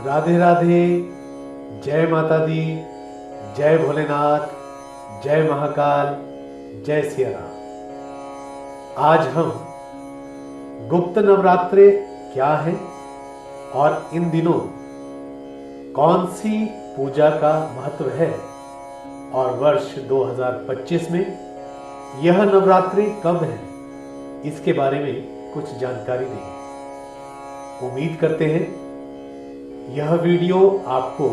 राधे राधे। जय माता दी, जय भोलेनाथ, जय महाकाल, जय सिया राम। आज हम गुप्त नवरात्रे क्या है और इन दिनों कौन सी पूजा का महत्व है और वर्ष 2025 में यह नवरात्रि कब है, इसके बारे में कुछ जानकारी देंगे। उम्मीद करते हैं यह वीडियो आपको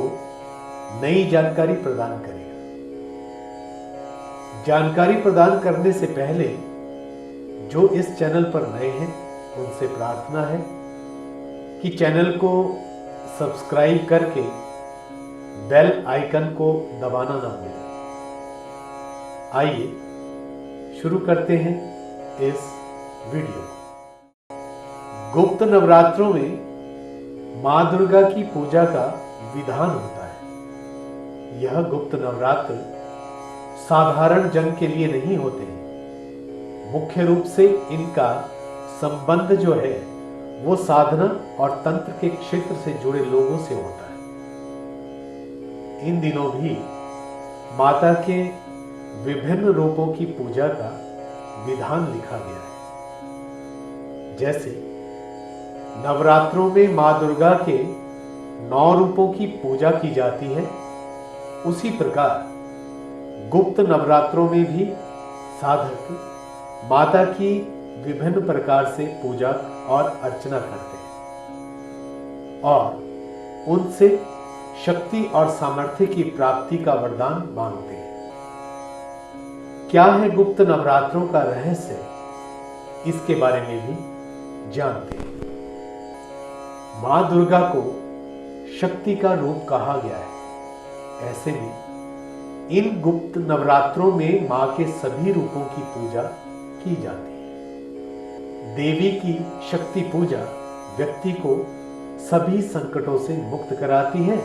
नई जानकारी प्रदान करेगा। जानकारी प्रदान करने से पहले जो इस चैनल पर नए हैं उनसे प्रार्थना है कि चैनल को सब्सक्राइब करके बेल आइकन को दबाना ना भूलें। आइए शुरू करते हैं इस वीडियो। गुप्त नवरात्रों में मां दुर्गा की पूजा का विधान होता है। यह गुप्त नवरात्र साधारण जन के लिए नहीं होते हैं। मुख्य रूप से इनका संबंध जो है वो साधना और तंत्र के क्षेत्र से जुड़े लोगों से होता है। इन दिनों भी माता के विभिन्न रूपों की पूजा का विधान लिखा गया है। जैसे नवरात्रों में मां दुर्गा के 9 रूपों की पूजा की जाती है, उसी प्रकार गुप्त नवरात्रों में भी साधक माता की विभिन्न प्रकार से पूजा और अर्चना करते हैं और उनसे शक्ति और सामर्थ्य की प्राप्ति का वरदान मांगते हैं। क्या है गुप्त नवरात्रों का रहस्य, इसके बारे में भी जानते हैं। मां दुर्गा को शक्ति का रूप कहा गया है। ऐसे में इन गुप्त नवरात्रों में मां के सभी रूपों की पूजा की जाती है। देवी की शक्ति पूजा व्यक्ति को सभी संकटों से मुक्त कराती है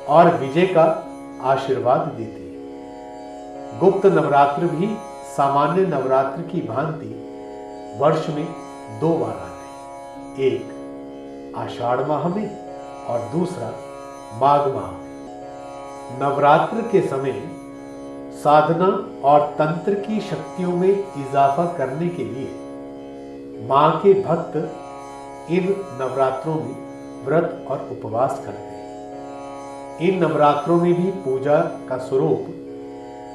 और विजय का आशीर्वाद देती है। गुप्त नवरात्र भी सामान्य नवरात्र की भांति वर्ष में 2 बार आते हैं, एक आषाढ़ माह में और दूसरा माघ माह में। नवरात्र के समय साधना और तंत्र की शक्तियों में इजाफा करने के लिए मां के भक्त इन नवरात्रों में व्रत और उपवास करते हैं। इन नवरात्रों में भी पूजा का स्वरूप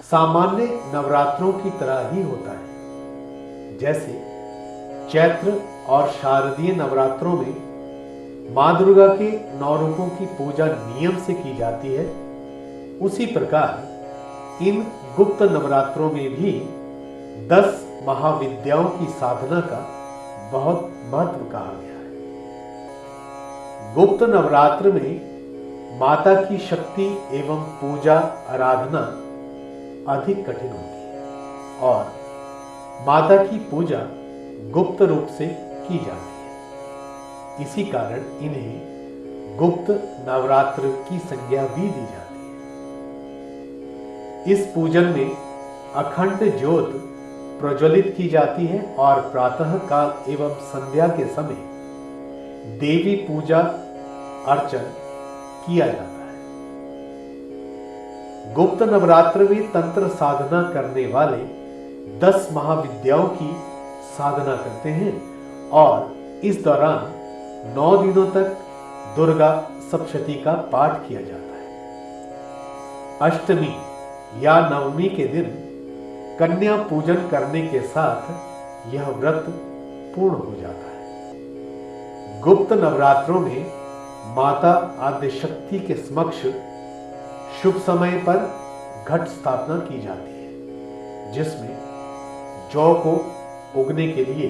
सामान्य नवरात्रों की तरह ही होता है। जैसे चैत्र और शारदीय नवरात्रों में मां दुर्गा के 9 रूपों की पूजा नियम से की जाती है, उसी प्रकार इन गुप्त नवरात्रों में भी 10 महाविद्याओं की साधना का बहुत महत्व कहा गया है। गुप्त नवरात्र में माता की शक्ति एवं पूजा आराधना अधिक कठिन होती है और माता की पूजा गुप्त रूप से की जाती है। इसी कारण इन्हें गुप्त नवरात्र की संज्ञा भी दी जाती है। इस पूजन में अखंड ज्योत प्रज्वलित की जाती है और प्रातः काल एवं संध्या के समय देवी पूजा अर्चन किया जाता है। गुप्त नवरात्र में तंत्र साधना करने वाले 10 महाविद्याओं की साधना करते हैं और इस दौरान 9 दिनों तक दुर्गा सप्तशती का पाठ किया जाता है। अष्टमी या नवमी के दिन कन्या पूजन करने के साथ यह व्रत पूर्ण हो जाता है। गुप्त नवरात्रों में माता आद्य शक्ति के समक्ष शुभ समय पर घट स्थापना की जाती है, जिसमें जौ को उगने के लिए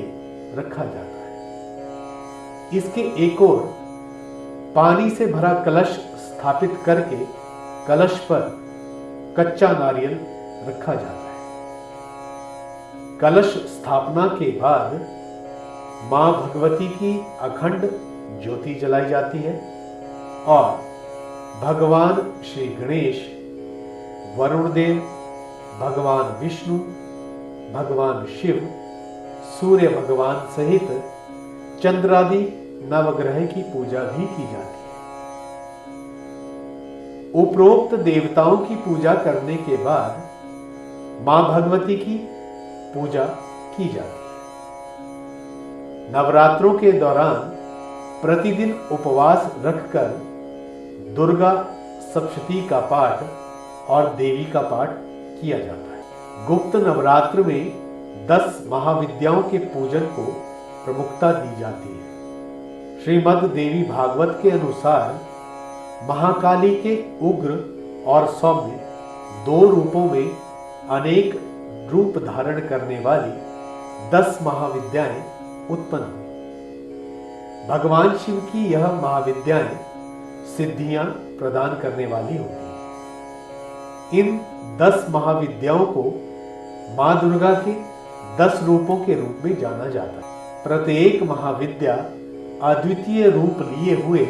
रखा जाता है। इसके एक ओर पानी से भरा कलश स्थापित करके कलश पर कच्चा नारियल रखा जाता है। कलश स्थापना के बाद मां भगवती की अखंड ज्योति जलाई जाती है और भगवान श्री गणेश, वरुण देव, भगवान विष्णु, भगवान शिव, सूर्य भगवान सहित चंद्रादि नवग्रह की पूजा भी की जाती है। उपरोक्त देवताओं की पूजा करने के बाद मां भगवती की पूजा की जाती है। नवरात्रों के दौरान प्रतिदिन उपवास रखकर दुर्गा सप्तशती का पाठ और देवी का पाठ किया जाता है। गुप्त नवरात्र में 10 महाविद्याओं के पूजन को प्रमुखता दी जाती है। श्रीमद् देवी भागवत के अनुसार महाकाली के उग्र और सौम्य 2 रूपों में अनेक रूप धारण करने वाली 10 महाविद्याएं उत्पन्न हुई। भगवान शिव की यह महाविद्याएं सिद्धियां प्रदान करने वाली होती हैं। इन 10 महाविद्याओं को मां दुर्गा के 10 रूपों के रूप में जाना जाता है। प्रत्येक महाविद्या अद्वितीय रूप लिए हुए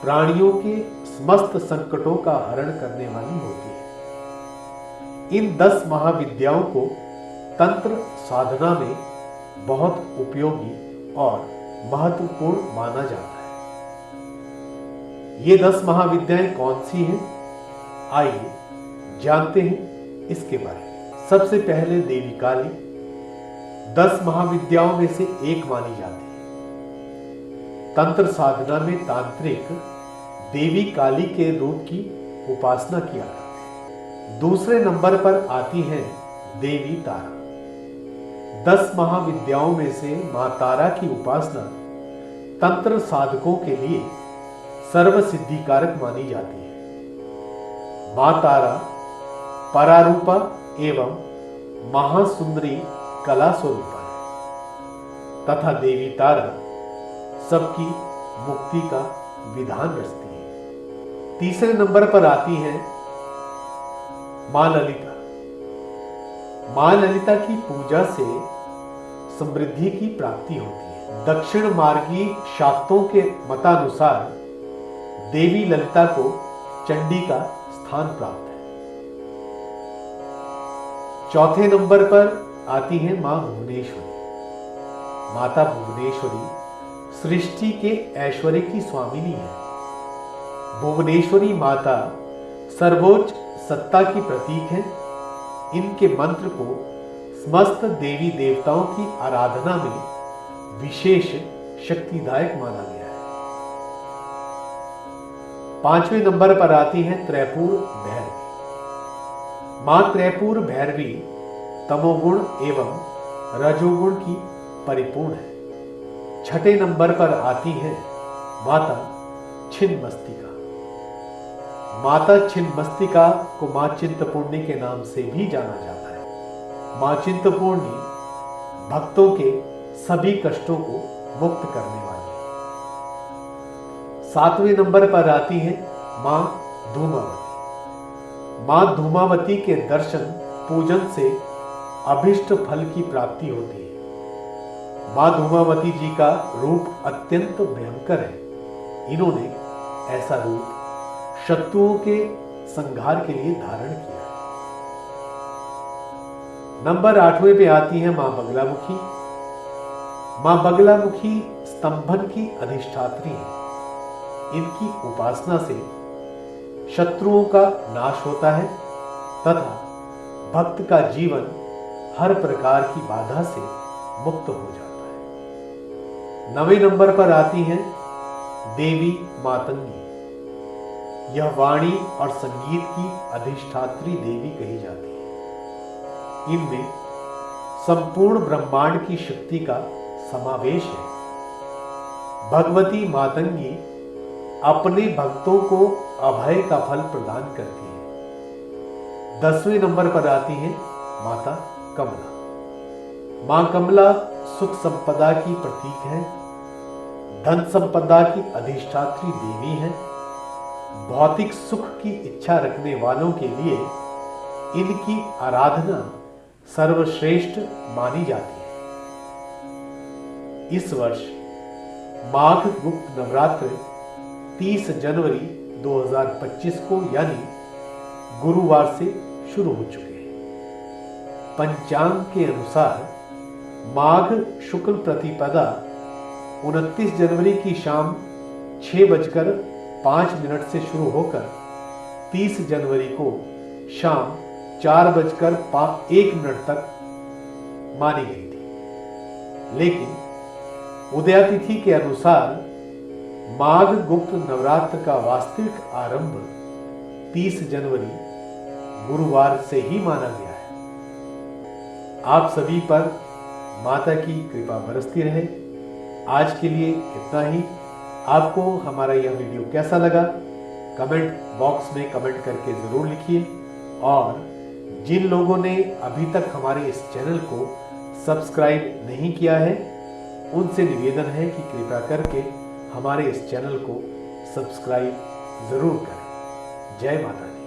प्राणियों के समस्त संकटों का हरण करने वाली होती है। इन 10 महाविद्याओं को तंत्र साधना में बहुत उपयोगी और महत्वपूर्ण माना जाता है। ये 10 महाविद्याएं कौन सी हैं? आइए जानते हैं इसके बारे में। सबसे पहले देवी काली 10 महाविद्याओं में से एक मानी जाती है। तंत्र साधना में तांत्रिक देवी काली के रूप की उपासना किया करते हैं। दूसरे नंबर पर आती है देवी तारा। 10 महाविद्याओं में से मां तारा की उपासना तंत्र साधकों के लिए सर्व सिद्धिकारक मानी जाती है। मां तारा परारूपा एवं महासुंदरी कला स्वरूपा है तथा देवी तारा सबकी मुक्ति का विधान रचती है। तीसरे नंबर पर आती है मां ललिता। मां ललिता की पूजा से समृद्धि की प्राप्ति होती है। दक्षिण मार्गी शाक्तों के मतानुसार देवी ललिता को चंडी का स्थान प्राप्त है। चौथे नंबर पर आती है मां भुवनेश्वरी। माता भुवनेश्वरी सृष्टि के ऐश्वर्य की स्वामिनी है। भुवनेश्वरी माता सर्वोच्च सत्ता की प्रतीक है। इनके मंत्र को समस्त देवी देवताओं की आराधना में विशेष शक्तिदायक माना गया है। 5वें नंबर पर आती है त्रैपुर भैरवी। मां त्रैपुर भैरवी तमोगुण एवं रजोगुण की परिपूर्ण है। 6ठे नंबर पर आती है माता छिन्नमस्तिका। माता छिन्नमस्तिका को मां चिंतपूर्णी के नाम से भी जाना जाता है। मां चिंतपूर्णी भक्तों के सभी कष्टों को मुक्त करने वाली है। 7वें नंबर पर आती है मां धूमावती। मां धूमावती के दर्शन पूजन से अभिष्ट फल की प्राप्ति होती है। मां धूमावती जी का रूप अत्यंत भयंकर है। इन्होंने ऐसा रूप शत्रुओं के संहार के लिए धारण किया है। नंबर 8वें पे आती है मां बगलामुखी। मां बगलामुखी स्तंभन की अधिष्ठात्री है। इनकी उपासना से शत्रुओं का नाश होता है तथा भक्त का जीवन हर प्रकार की बाधा से मुक्त हो जाता है। 9वें नंबर पर आती हैं देवी मातंगी। यह वाणी और संगीत की अधिष्ठात्री देवी कही जाती है। इनमें संपूर्ण ब्रह्मांड की शक्ति का समावेश है। भगवती मातंगी अपने भक्तों को अभय का फल प्रदान करती है। 10वें नंबर पर आती है माता कमला। मां कमला सुख संपदा की प्रतीक है। धन संपदा की अधिष्ठात्री देवी है। भौतिक सुख की इच्छा रखने वालों के लिए इनकी आराधना सर्वश्रेष्ठ मानी जाती है। इस वर्ष माघ गुप्त नवरात्र 30 जनवरी 2025 को यानी गुरुवार से शुरू हो चुके हैं। पंचांग के अनुसार माघ शुक्ल प्रतिपदा 29 जनवरी की शाम 6:05 से शुरू होकर 30 जनवरी को शाम 4:01 तक मानी गई थी, लेकिन उदयातिथि के अनुसार माघ गुप्त नवरात्र का वास्तविक आरंभ 30 जनवरी गुरुवार से ही माना गया है। आप सभी पर माता की कृपा बरसती रहे। आज के लिए इतना ही। आपको हमारा यह वीडियो कैसा लगा कमेंट बॉक्स में कमेंट करके जरूर लिखिए, और जिन लोगों ने अभी तक हमारे इस चैनल को सब्सक्राइब नहीं किया है उनसे निवेदन है कि कृपया करके हमारे इस चैनल को सब्सक्राइब जरूर करें। जय माता दी।